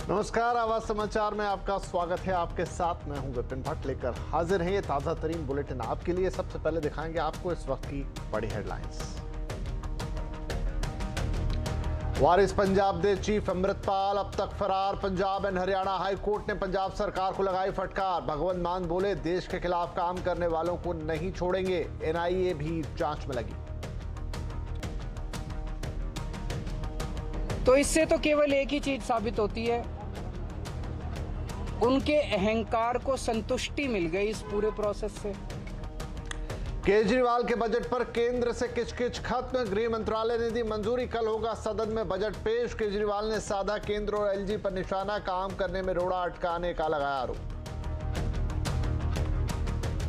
नमस्कार, आवाज समाचार में आपका स्वागत है। आपके साथ मैं हूं विपिन भट्ट, लेकर हाजिर हैं ये ताजा तरीन बुलेटिन आपके लिए। सबसे पहले दिखाएंगे आपको इस वक्त की बड़ी हेडलाइंस। वारिस पंजाब दे चीफ अमृतपाल अब तक फरार। Punjab and Haryana high court ने पंजाब सरकार को लगाई फटकार। भगवंत मान बोले, देश के खिलाफ काम करने वालों को नहीं छोड़ेंगे। एनआईए भी जांच में लगी। तो इससे तो केवल एक ही चीज साबित होती है, उनके अहंकार को संतुष्टि मिल गई इस पूरे प्रोसेस से। केजरीवाल के बजट पर केंद्र से किचकिच खत्म। गृह मंत्रालय ने दी मंजूरी, कल होगा सदन में बजट पेश। केजरीवाल ने साधा केंद्र और एलजी पर निशाना, काम करने में रोड़ा अटकाने का लगाया आरोप।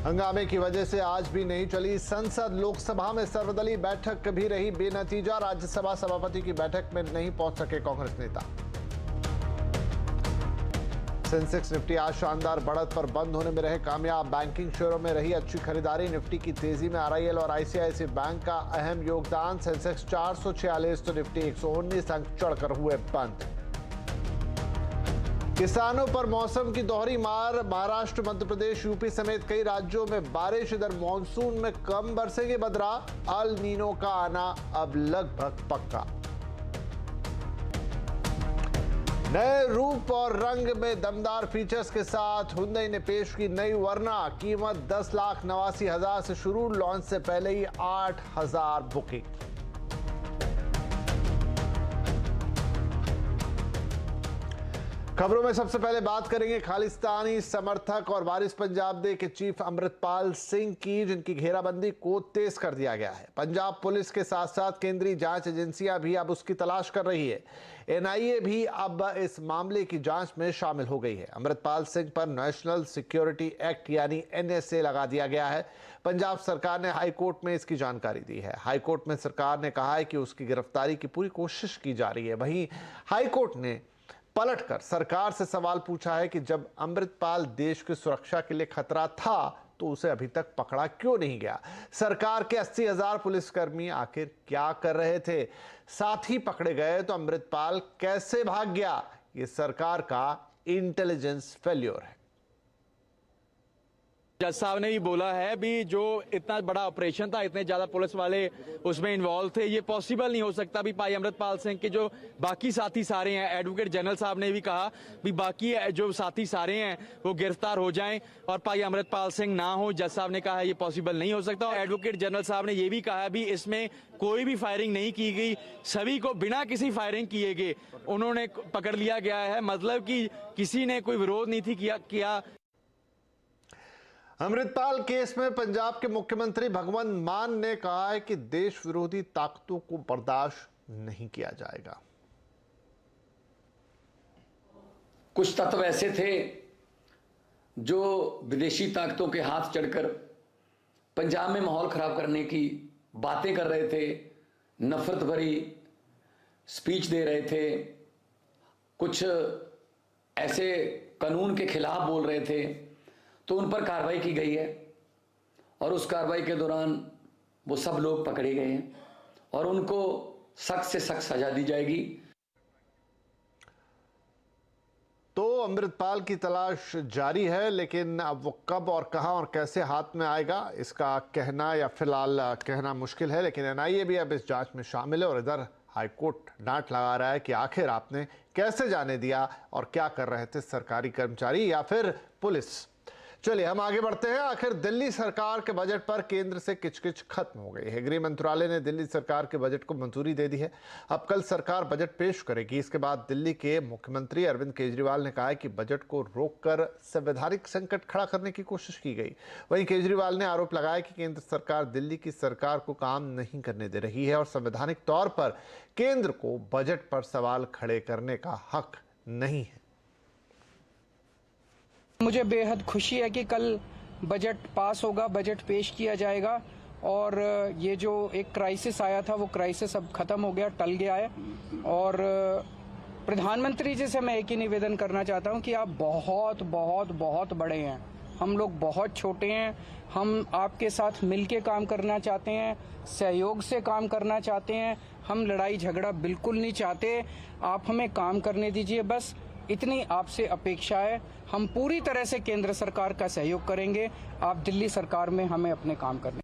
हंगामे की वजह से आज भी नहीं चली संसद। लोकसभा में सर्वदलीय बैठक भी रही बेनतीजा। राज्यसभा सभापति की बैठक में नहीं पहुंच सके कांग्रेस नेता। सेंसेक्स निफ्टी आज शानदार बढ़त पर बंद होने में रहे कामयाब। बैंकिंग शेयरों में रही अच्छी खरीदारी। निफ्टी की तेजी में आरआईएल और आईसीआईसी बैंक का अहम योगदान। सेंसेक्स 446 तो निफ्टी 119 अंक चढ़कर हुए बंद। किसानों पर मौसम की दोहरी मार। महाराष्ट्र, मध्य प्रदेश, यूपी समेत कई राज्यों में बारिश। इधर मॉनसून में कम बरसेंगे बदरा। अल नीनो का आना अब लगभग पक्का। नए रूप और रंग में दमदार फीचर्स के साथ हुंडई ने पेश की नई वरना। कीमत 10,89,000 से शुरू। लॉन्च से पहले ही 8,000 बुकिंग। खबरों में सबसे पहले बात करेंगे खालिस्तानी समर्थक और वारिस पंजाब दे के चीफ अमृतपाल सिंह की, जिनकी घेराबंदी को तेज कर दिया गया है। पंजाब पुलिस के साथ साथ केंद्रीय जांच एजेंसियां भी अब उसकी तलाश कर रही है। एनआईए भी अब इस मामले की जांच में शामिल हो गई है। अमृतपाल सिंह पर नेशनल सिक्योरिटी एक्ट यानी एनएसए लगा दिया गया है। पंजाब सरकार ने हाई कोर्ट में इसकी जानकारी दी है। हाई कोर्ट में सरकार ने कहा है कि उसकी गिरफ्तारी की पूरी कोशिश की जा रही है। वहीं हाई कोर्ट ने पलटकर सरकार से सवाल पूछा है कि जब अमृतपाल देश की सुरक्षा के लिए खतरा था तो उसे अभी तक पकड़ा क्यों नहीं गया। सरकार के 80,000 पुलिसकर्मी आखिर क्या कर रहे थे। साथ ही पकड़े गए तो अमृतपाल कैसे भाग गया। ये सरकार का इंटेलिजेंस फेल्योर है। जज साहब ने भी बोला है भी जो इतना बड़ा ऑपरेशन था, इतने ज्यादा पुलिस वाले उसमें इन्वॉल्व थे, ये पॉसिबल नहीं हो सकता भी भाई अमृतपाल सिंह के जो बाकी साथी सारे हैं। एडवोकेट जनरल साहब ने भी कहा भी बाकी जो साथी सारे हैं वो गिरफ्तार हो जाएं और भाई अमृतपाल सिंह ना हो। जज साहब ने कहा है ये पॉसिबल नहीं हो सकता। एडवोकेट जनरल साहब ने ये भी कहा भी इसमें कोई भी फायरिंग नहीं की गई, सभी को बिना किसी फायरिंग किए गए उन्होंने पकड़ लिया गया है। मतलब कि किसी ने कोई विरोध नहीं थी किया। अमृतपाल केस में पंजाब के मुख्यमंत्री भगवंत मान ने कहा है कि देश विरोधी ताकतों को बर्दाश्त नहीं किया जाएगा। कुछ तत्व ऐसे थे जो विदेशी ताकतों के हाथ चढ़कर पंजाब में माहौल खराब करने की बातें कर रहे थे, नफरत भरी स्पीच दे रहे थे, कुछ ऐसे कानून के खिलाफ बोल रहे थे। तो उन पर कार्रवाई की गई है और उस कार्रवाई के दौरान वो सब लोग पकड़े गए हैं और उनको सख्त से सख्त सजा दी जाएगी। तो अमृतपाल की तलाश जारी है, लेकिन अब वो कब और कहां और कैसे हाथ में आएगा इसका कहना या फिलहाल कहना मुश्किल है। लेकिन एनआईए भी अब इस जांच में शामिल है और इधर हाईकोर्ट डांट लगा रहा है कि आखिर आपने कैसे जाने दिया और क्या कर रहे थे सरकारी कर्मचारी या फिर पुलिस। चलिए हम आगे बढ़ते हैं। आखिर दिल्ली सरकार के बजट पर केंद्र से किचकिच खत्म हो गई है। गृह मंत्रालय ने दिल्ली सरकार के बजट को मंजूरी दे दी है। अब कल सरकार बजट पेश करेगी। इसके बाद दिल्ली के मुख्यमंत्री अरविंद केजरीवाल ने कहा है कि बजट को रोककर संवैधानिक संकट खड़ा करने की कोशिश की गई। वहीं केजरीवाल ने आरोप लगाया कि केंद्र सरकार दिल्ली की सरकार को काम नहीं करने दे रही है और संवैधानिक तौर पर केंद्र को बजट पर सवाल खड़े करने का हक नहीं है। मुझे बेहद खुशी है कि कल बजट पास होगा, बजट पेश किया जाएगा और ये जो एक क्राइसिस आया था वो क्राइसिस अब खत्म हो गया, टल गया है। और प्रधानमंत्री जी से मैं एक ही निवेदन करना चाहता हूं कि आप बहुत बहुत बहुत बड़े हैं, हम लोग बहुत छोटे हैं। हम आपके साथ मिलके काम करना चाहते हैं, सहयोग से काम करना चाहते हैं। हम लड़ाई झगड़ा बिल्कुल नहीं चाहते। आप हमें काम करने दीजिए बस। इतनी आपसे अपेक्षा है। हम पूरी तरह से केंद्र सरकार का सहयोग करेंगे। आप दिल्ली सरकार में हमें अपने काम करने।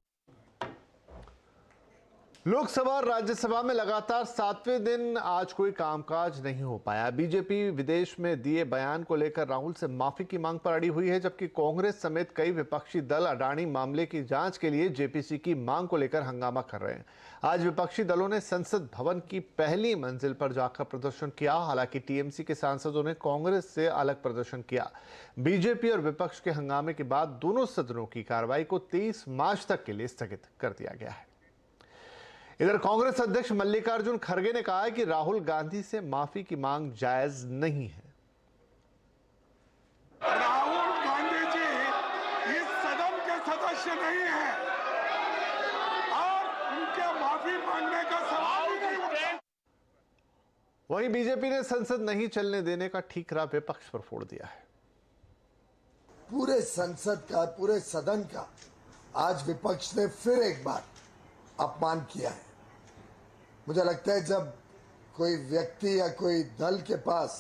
लोकसभा और राज्यसभा में लगातार 7वें दिन आज कोई कामकाज नहीं हो पाया। बीजेपी विदेश में दिए बयान को लेकर राहुल से माफी की मांग पर अड़ी हुई है, जबकि कांग्रेस समेत कई विपक्षी दल अडानी मामले की जांच के लिए जेपीसी की मांग को लेकर हंगामा कर रहे हैं। आज विपक्षी दलों ने संसद भवन की पहली मंजिल पर जाकर प्रदर्शन किया। हालांकि टीएमसी के सांसदों ने कांग्रेस से अलग प्रदर्शन किया। बीजेपी और विपक्ष के हंगामे के बाद दोनों सदनों की कार्रवाई को 23 मार्च तक के लिए स्थगित कर दिया गया है। इधर कांग्रेस अध्यक्ष मल्लिकार्जुन खड़गे ने कहा है कि राहुल गांधी से माफी की मांग जायज नहीं है। राहुल गांधी जी इस सदन के सदस्य नहीं हैं और उनके माफी मांगने का सवाल ही नहीं उठता। वहीं बीजेपी ने संसद नहीं चलने देने का ठीकरा विपक्ष पर फोड़ दिया है। पूरे संसद का, पूरे सदन का आज विपक्ष ने फिर एक बार अपमान किया है। मुझे लगता है जब कोई व्यक्ति या कोई दल के पास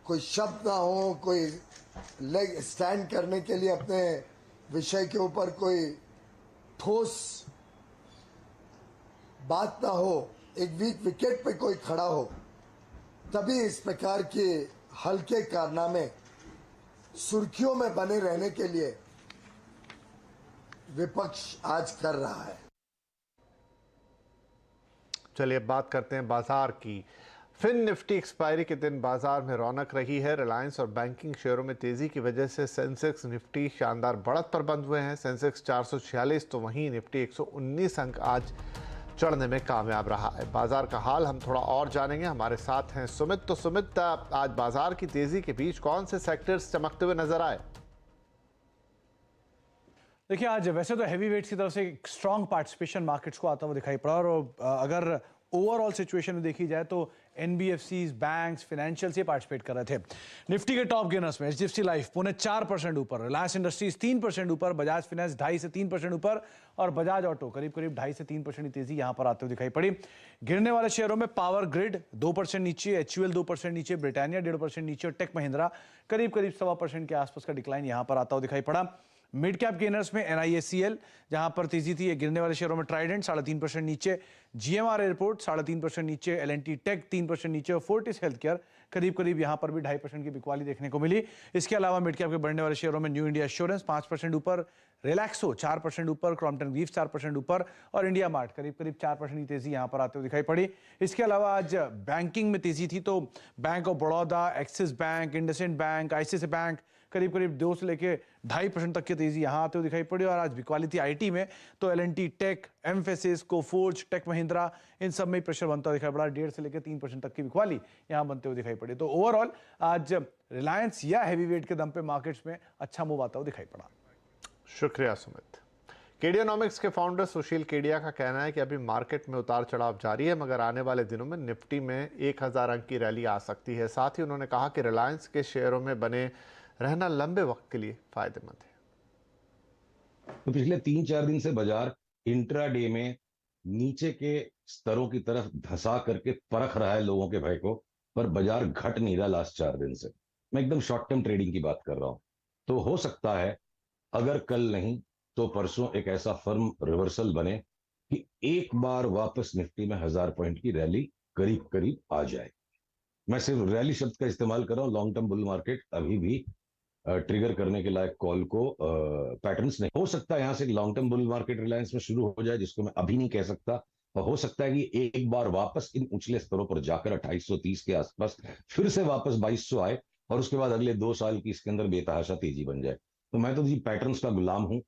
कोई शब्द ना हो, कोई लेग स्टैंड करने के लिए अपने विषय के ऊपर कोई ठोस बात ना हो, एक वीक विकेट पे कोई खड़ा हो, तभी इस प्रकार के हल्के कारनामे सुर्खियों में बने रहने के लिए विपक्ष आज कर रहा है। चलिए बात करते हैं बाजार की। फिन निफ्टी एक्सपायरी के दिन बाजार में रौनक रही है। रिलायंस और बैंकिंग शेयरों में तेजी की वजह से सेंसेक्स निफ्टी शानदार बढ़त पर बंद हुए हैं। सेंसेक्स 446 तो वहीं निफ्टी 119 अंक आज चढ़ने में कामयाब रहा है। बाजार का हाल हम थोड़ा और जानेंगे। हमारे साथ हैं सुमित। तो सुमित, आज बाजार की तेजी के बीच कौन से सेक्टर्स चमकते हुए नजर आए? देखिए, आज वैसे तो हैवी वेट्स की तरफ से एक स्ट्रॉन्ग पार्टिसिपेशन मार्केट्स को आता हुआ दिखाई पड़ा और अगर ओवरऑल सिचुएशन में देखी जाए तो एनबीएफसीज, बैंक्स, फाइनेंशियल से पार्टिसिपेट कर रहे थे। निफ्टी के टॉप गेनर्स में एचडीएफसी लाइफ 4.25% ऊपर, रिलायंस इंडस्ट्रीज 3% ऊपर, बजाज फाइनेंस 2.5 से 3% ऊपर और बजाज ऑटो करीब 2.5 से 3% की तेजी यहां पर आते हुए दिखाई पड़ी। गिरने वाले शेयरों में पावर ग्रिड 2% नीचे, एचयूएल 2% नीचे, ब्रिटानिया 1.5% नीचे और टेक महिंद्रा करीब 1.25% के आसपास का डिक्लाइन यहां पर आता हुआ दिखाई पड़ा। मिड कैप गेनर्स में एनआईएससीएल जहां पर तेजी थी, गिरने वाले शेयरों में ट्राइडेंट 3.5% नीचे, जीएमआर एयरपोर्ट 3.5% नीचे, एलएनटी टेक 3% नीचे और फोर्टिस हेल्थ केयर करीब यहां पर भी 2.5% की बिकवाली देखने को मिली। इसके अलावा मिड कैप के बढ़ने वाले शेयरों में न्यू इंडिया एश्योरेंस 5% ऊपर, रिलैक्सो 4% ऊपर, क्रॉम्पटन ग्रीव्स 4% ऊपर और इंडिया मार्ट करीब 4% की तेजी यहां पर आते हुए दिखाई पड़ी। इसके अलावा आज बैंकिंग में तेजी थी तो bank of Baroda, axis bank, IndusInd bank, ICICI bank करीब 2 से लेके 2.5% तक की तेजी यहां आते हुए दिखाई पड़ी। और आज बिकवाली थी आईटी में तो L N T Tech, Mphasis, Coforge, Tech Mahindra इन सब में प्रेशर बनता हुआ दिखाई पड़ा। 1.5 से लेकर 3% तक की बिकवाली यहां बनते हुए दिखाई पड़ी। तो ओवरऑल आज रिलायंस या हैवी वेट के दम पे मार्केट्स में अच्छा मूव आता हुआ दिखाई पड़ा। शुक्रिया सुमित। केडियानॉमिक्स के फाउंडर सुशील केडिया का कहना है कि अभी मार्केट में उतार चढ़ाव जारी है, मगर आने वाले दिनों में निफ्टी में 1000 अंक की रैली आ सकती है। साथ ही उन्होंने कहा कि रिलायंस के शेयरों में बने रहना लंबे वक्त के लिए फायदेमंद है। तो पिछले 3-4 दिन से बाजार इंट्राडे में नीचे के स्तरों की तरफ धंसा करके परख रहा है लोगों के भय को, पर बाजार घट नहीं रहा लास्ट 4 दिन से। मैं एकदम शॉर्ट टर्म ट्रेडिंग की बात कर रहा हूं। तो हो सकता है अगर कल नहीं तो परसों एक ऐसा फर्म रिवर्सल बने कि एक बार वापस निफ्टी में 1000 पॉइंट की रैली करीब आ जाए। मैं सिर्फ रैली शब्द का इस्तेमाल कर रहा हूं। लॉन्ग टर्म बुल मार्केट अभी भी ट्रिगर करने के लायक कॉल को पैटर्न्स नहीं। हो सकता है यहां से long term bull market Reliance में शुरू हो जाए, जिसको मैं अभी नहीं कह सकता। और हो सकता है कि एक बार वापस इन उछले स्तरों पर जाकर 2830 के आसपास फिर से वापस 2200 आए और उसके बाद अगले 2 साल की इसके अंदर बेतहाशा तेजी बन जाए। तो मैं तो जी पैटर्न्स का गुलाम हूं।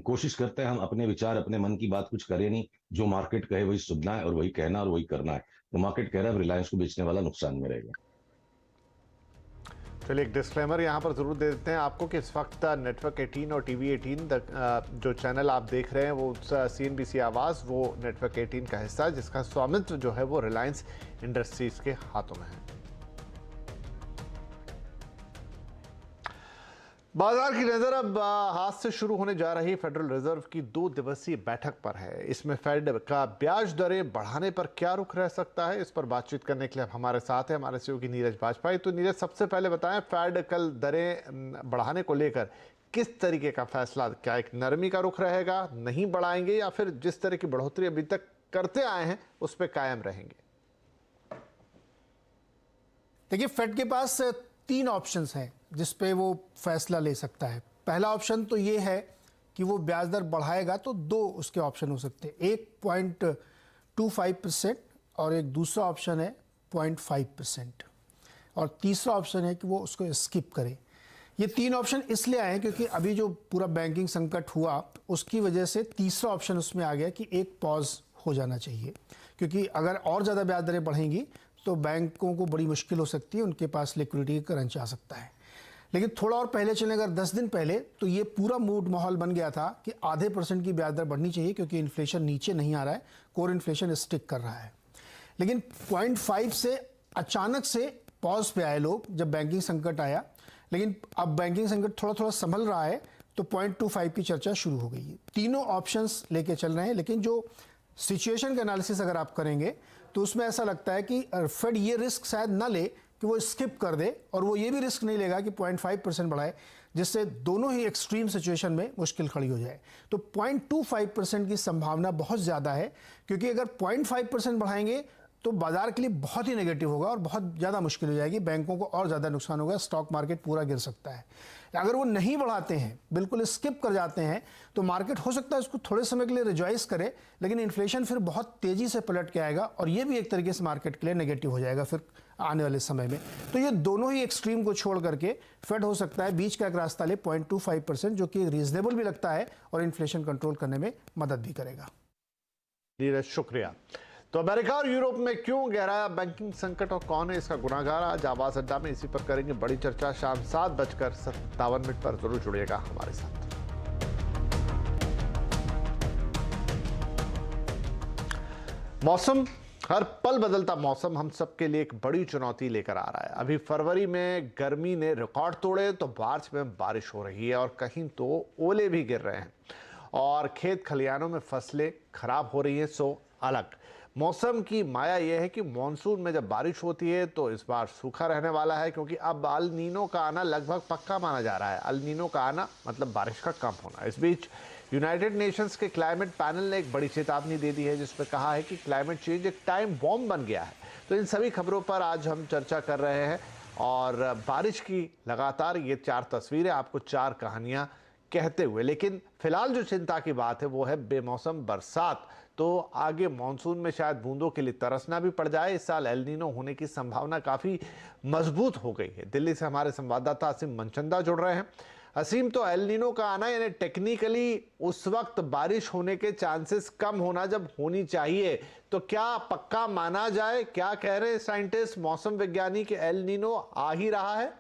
कोशिश करते हैं हम अपने विचार, अपने मन की बात कुछ करें नहीं, जो मार्केट कहे वही सुनना है और वही कहना और वही करना है। तो मार्केट कह रहा है रिलायंस को बेचने वाला नुकसान में रहेगा। चलिए एक डिस्क्लेमर यहाँ पर जरूर दे देते हैं आपको कि इस वक्त नेटवर्क 18 और टीवी 18 जो चैनल आप देख रहे हैं वो CNBC आवाज़ वो नेटवर्क 18 का हिस्सा है, जिसका स्वामित्व जो है वो रिलायंस इंडस्ट्रीज के हाथों में है। बाजार की नजर अब आज से शुरू होने जा रही फेडरल रिजर्व की 2 दिवसीय बैठक पर है। इसमें फेड का ब्याज दरें बढ़ाने पर क्या रुख रह सकता है, इस पर बातचीत करने के लिए हमारे साथ है हमारे सहयोगी नीरज बाजपेयी। तो नीरज, सबसे पहले बताएं, फेड कल दरें बढ़ाने को लेकर किस तरीके का फैसला, क्या एक नरमी का रुख रहेगा, नहीं बढ़ाएंगे, या फिर जिस तरह की बढ़ोतरी अभी तक करते आए हैं उस पर कायम रहेंगे? देखिए, फेड के पास 3 ऑप्शंस हैं जिस पे वो फैसला ले सकता है। पहला ऑप्शन तो ये है कि वो ब्याज दर बढ़ाएगा, तो 2 उसके ऑप्शन हो सकते हैं, एक 0.25% और एक दूसरा ऑप्शन है 0.5%, और तीसरा ऑप्शन है कि वो उसको स्किप करे। ये 3 ऑप्शन इसलिए आए हैं क्योंकि अभी जो पूरा बैंकिंग संकट हुआ उसकी वजह से तीसरा ऑप्शन उसमें आ गया कि एक पॉज हो जाना चाहिए, क्योंकि अगर और ज़्यादा ब्याज दरें बढ़ेंगी तो बैंकों को बड़ी मुश्किल हो सकती है, उनके पास लिक्विडिटी का क्रंच आ सकता है। लेकिन थोड़ा और पहले चलें, अगर 10 दिन पहले, तो ये पूरा मूड माहौल बन गया था कि आधे % की ब्याज दर बढ़नी चाहिए क्योंकि इन्फ्लेशन नीचे नहीं आ रहा है, कोर इन्फ्लेशन स्टिक कर रहा है। लेकिन 0.5 से अचानक से पॉज पे आए लोग जब बैंकिंग संकट आया, लेकिन अब बैंकिंग संकट थोड़ा थोड़ा संभल रहा है तो 0.25 की चर्चा शुरू हो गई है। तीनों ऑप्शंस लेके चल रहे हैं, लेकिन जो सिचुएशन का एनालिसिस अगर आप करेंगे तो उसमें ऐसा लगता है कि फेड ये रिस्क शायद ना ले कि वो स्किप कर दे, और वो ये भी रिस्क नहीं लेगा कि 0.5% बढ़ाए, जिससे दोनों ही एक्सट्रीम सिचुएशन में मुश्किल खड़ी हो जाए। तो 0.25% की संभावना बहुत ज़्यादा है, क्योंकि अगर 0.5% बढ़ाएंगे तो बाजार के लिए बहुत ही नेगेटिव होगा और बहुत ज़्यादा मुश्किल हो जाएगी, बैंकों को और ज़्यादा नुकसान होगा, स्टॉक मार्केट पूरा गिर सकता है। अगर वो नहीं बढ़ाते हैं, बिल्कुल स्किप कर जाते हैं, तो मार्केट हो सकता है उसको थोड़े समय के लिए रिजॉइस करे, लेकिन इन्फ्लेशन फिर बहुत तेज़ी से पलट के आएगा और ये भी एक तरीके से मार्केट के लिए नेगेटिव हो जाएगा फिर आने वाले समय में। तो ये दोनों ही एक्सट्रीम को छोड़ करके फेड हो सकता है बीच का एक रास्ता ले 0.25%, जो कि रीजनेबल भी लगता है और इन्फ्लेशन कंट्रोल करने में मदद भी करेगा। नीरज, शुक्रिया। तो अमेरिका और यूरोप में क्यों गहराया बैंकिंग संकट और कौन है इसका गुनाहगार, आज आवाज अड्डा में इसी पर करेंगे बड़ी चर्चा। शाम 7:57 पर जरूर जुड़िएगा हमारे साथ। मौसम, हर पल बदलता मौसम हम सबके लिए एक बड़ी चुनौती लेकर आ रहा है। अभी फरवरी में गर्मी ने रिकॉर्ड तोड़े तो मार्च में बारिश हो रही है और कहीं तो ओले भी गिर रहे हैं और खेत खलिहानों में फसलें खराब हो रही हैं। सो अलग मौसम की माया यह है कि मानसून में जब बारिश होती है तो इस बार सूखा रहने वाला है, क्योंकि अब अल नीनो का आना लगभग पक्का माना जा रहा है। अल नीनो का आना मतलब बारिश का कम होना। इस बीच यूनाइटेड नेशंस के क्लाइमेट पैनल ने एक बड़ी चेतावनी दे दी है, जिसमें कहा है कि क्लाइमेट चेंज एक टाइम बॉम्ब बन गया है। तो इन सभी खबरों पर आज हम चर्चा कर रहे हैं और बारिश की लगातार ये 4 तस्वीरें आपको 4 कहानियां कहते हुए, लेकिन फिलहाल जो चिंता की बात है वो है बेमौसम बरसात। तो आगे मानसून में शायद बूंदों के लिए तरसना भी पड़ जाए। इस साल एल नीनो होने की संभावना काफी मजबूत हो गई है। दिल्ली से हमारे संवाददाता असीम मनचंदा जुड़ रहे हैं। असीम, तो एल नीनो का आना यानी टेक्निकली उस वक्त बारिश होने के चांसेस कम होना जब होनी चाहिए, तो क्या पक्का माना जाए? क्या कह रहे हैं साइंटिस्ट, मौसम विज्ञानी के एल नीनो आ ही रहा है?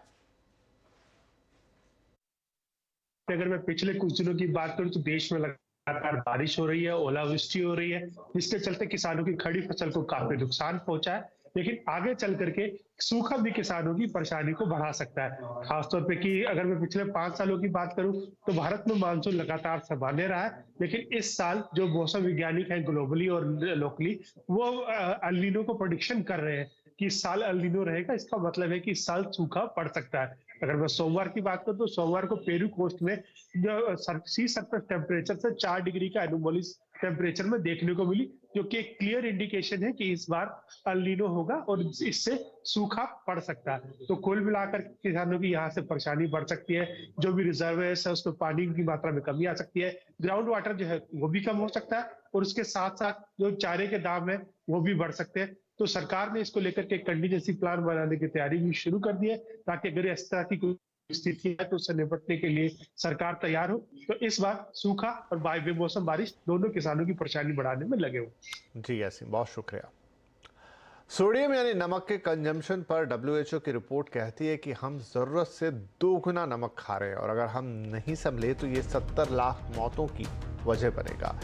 अगर मैं पिछले कुछ दिनों की बात करूं तो देश में लगातार बारिश हो रही है, ओलावृष्टि हो रही है, जिसके चलते किसानों की खड़ी फसल को काफी नुकसान पहुंचा है। लेकिन आगे चल करके सूखा भी किसानों की परेशानी को बढ़ा सकता है। खासतौर पे कि अगर मैं पिछले 5 सालों की बात करूं तो भारत में मानसून लगातार सामान्य रहा है, लेकिन इस साल जो मौसम वैज्ञानिक हैं ग्लोबली और लोकली, वो एल नीनो को प्रेडिक्शन कर रहे हैं कि इस साल एल नीनो रहेगा। इसका मतलब है कि इस साल सूखा पड़ सकता है। अगर मैं सोमवार की बात करूं तो सोमवार को पेरू कोस्ट में जो सी सरफेस टेम्परेचर से 4 डिग्री का एनोमलीज टेम्परेचर में देखने को मिली, जो कि एक क्लियर इंडिकेशन है कि इस बार एल नीनो होगा और इससे सूखा पड़ सकता है। तो कुल मिलाकर किसानों की यहाँ से परेशानी बढ़ सकती है। जो भी रिजर्वेयर्स है उसमें पानी की मात्रा में कमी आ सकती है, ग्राउंड वाटर जो है वो भी कम हो सकता है, और उसके साथ साथ जो चारे के दाम है वो भी बढ़ सकते हैं। तो सरकार ने इसको लेकर के कंटीजेंसी प्लान बनाने की तैयारी भी शुरू कर दी है, ताकि अगर इस तरह की कोई स्थिति है तो उससे निपटने के लिए सरकार तैयार हो। तो इस बार सूखा और बेमौसम बारिश दोनों किसानों की परेशानी बढ़ाने में लगे हुए। जी यासीन, बहुत शुक्रिया। सोडियम यानी नमक के कंजम्पशन पर WHO की रिपोर्ट कहती है कि हम जरूरत से 2 गुना नमक खा रहे हैं और अगर हम नहीं संभले तो ये 70 लाख मौतों की वजह बनेगा।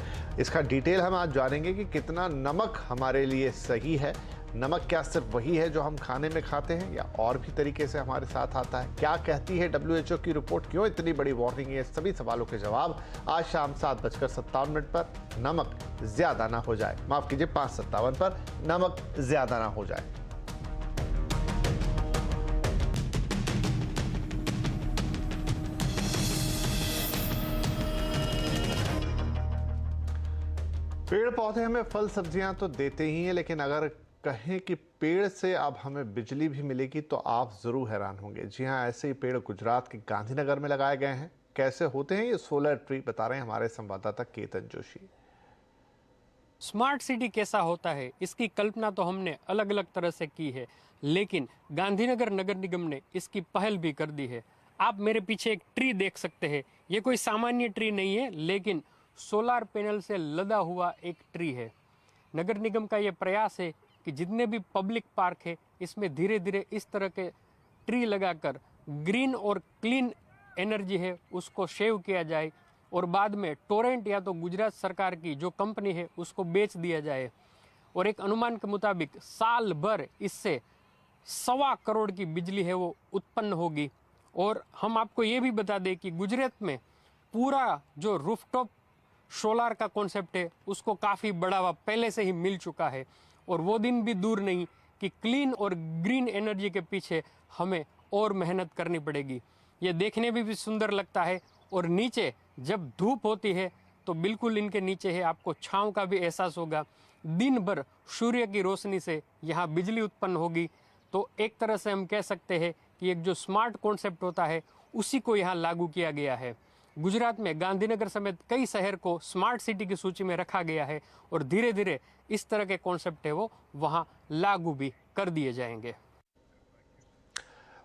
इसका डिटेल हम आज जानेंगे कि कितना नमक हमारे लिए सही है। नमक क्या सिर्फ वही है जो हम खाने में खाते हैं या और भी तरीके से हमारे साथ आता है? क्या कहती है WHO की रिपोर्ट? क्यों इतनी बड़ी वार्निंग है? सभी सवालों के जवाब आज शाम 7:57 पर नमक ज्यादा ना हो जाए, माफ कीजिए 5:57 पर नमक ज्यादा ना हो जाए। पेड़ पौधे हमें फल सब्जियां तो देते ही हैं, लेकिन अगर कहें कि पेड़ से अब हमें बिजली भी मिलेगी तो आप जरूर हैरान होंगे। जी हां, ऐसे ही पेड़ गुजरात के गांधीनगर में लगाए गए हैं। कैसे होते हैं ये सोलर ट्री, बता रहे हैं हमारे संवाददाता केतन जोशी। स्मार्ट सिटी कैसा होता है इसकी कल्पना तो हमने अलग अलग तरह से की है, लेकिन गांधीनगर नगर निगम ने इसकी पहल भी कर दी है। आप मेरे पीछे एक ट्री देख सकते हैं। ये कोई सामान्य ट्री नहीं है, लेकिन सोलार पैनल से लदा हुआ एक ट्री है। नगर निगम का ये प्रयास है कि जितने भी पब्लिक पार्क है इसमें धीरे धीरे इस तरह के ट्री लगाकर ग्रीन और क्लीन एनर्जी है उसको सेव किया जाए और बाद में टोरेंट या तो गुजरात सरकार की जो कंपनी है उसको बेच दिया जाए। और एक अनुमान के मुताबिक साल भर इससे 1.25 करोड़ की बिजली है वो उत्पन्न होगी। और हम आपको ये भी बता दें कि गुजरात में पूरा जो रूफटॉप सोलार का कॉन्सेप्ट है उसको काफ़ी बढ़ावा पहले से ही मिल चुका है और वो दिन भी दूर नहीं कि क्लीन और ग्रीन एनर्जी के पीछे हमें और मेहनत करनी पड़ेगी। ये देखने में भी सुंदर लगता है और नीचे जब धूप होती है तो बिल्कुल इनके नीचे है आपको छांव का भी एहसास होगा। दिन भर सूर्य की रोशनी से यहाँ बिजली उत्पन्न होगी। तो एक तरह से हम कह सकते हैं कि एक जो स्मार्ट कॉन्सेप्ट होता है उसी को यहाँ लागू किया गया है। गुजरात में गांधीनगर समेत कई शहर को स्मार्ट सिटी की सूची में रखा गया है और धीरे धीरे इस तरह के कॉन्सेप्ट है वो वहां लागू भी कर दिए जाएंगे।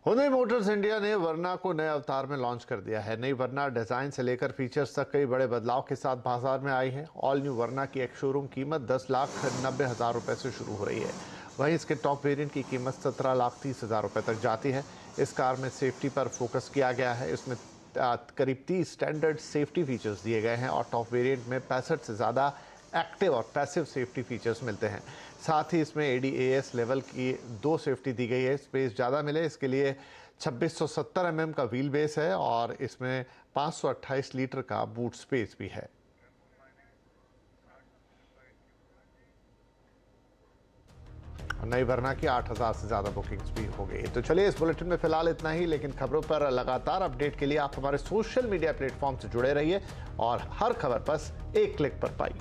हुंडई मोटर्स इंडिया ने वर्ना को नए अवतार में लॉन्च कर दिया है। नई वर्ना डिजाइन से लेकर फीचर्स तक कई बड़े बदलाव के साथ बाजार में आई है। ऑल न्यू वर्ना की एक शोरूम कीमत 10,90,000 रुपए से शुरू हो रही है। वहीं इसके टॉप वेरिएंट की कीमत 17,30,000 रुपए तक जाती है। इस कार में सेफ्टी पर फोकस किया गया है। इसमें करीब 30 स्टैंडर्ड सेफ्टी फीचर्स दिए गए हैं और टॉप वेरिएंट में 65 से ज़्यादा एक्टिव और पैसिव सेफ्टी फीचर्स मिलते हैं। साथ ही इसमें ADAS लेवल की 2 सेफ्टी दी गई है। स्पेस ज़्यादा मिले इसके लिए 2670 mm का व्हील बेस है और इसमें 528 लीटर का बूट स्पेस भी है। नई वर्ना की 8,000 से ज्यादा बुकिंग्स भी हो गई। तो चलिए इस बुलेटिन में फिलहाल इतना ही, लेकिन खबरों पर लगातार अपडेट के लिए आप हमारे सोशल मीडिया प्लेटफॉर्म से जुड़े रहिए और हर खबर बस एक क्लिक पर पाइए।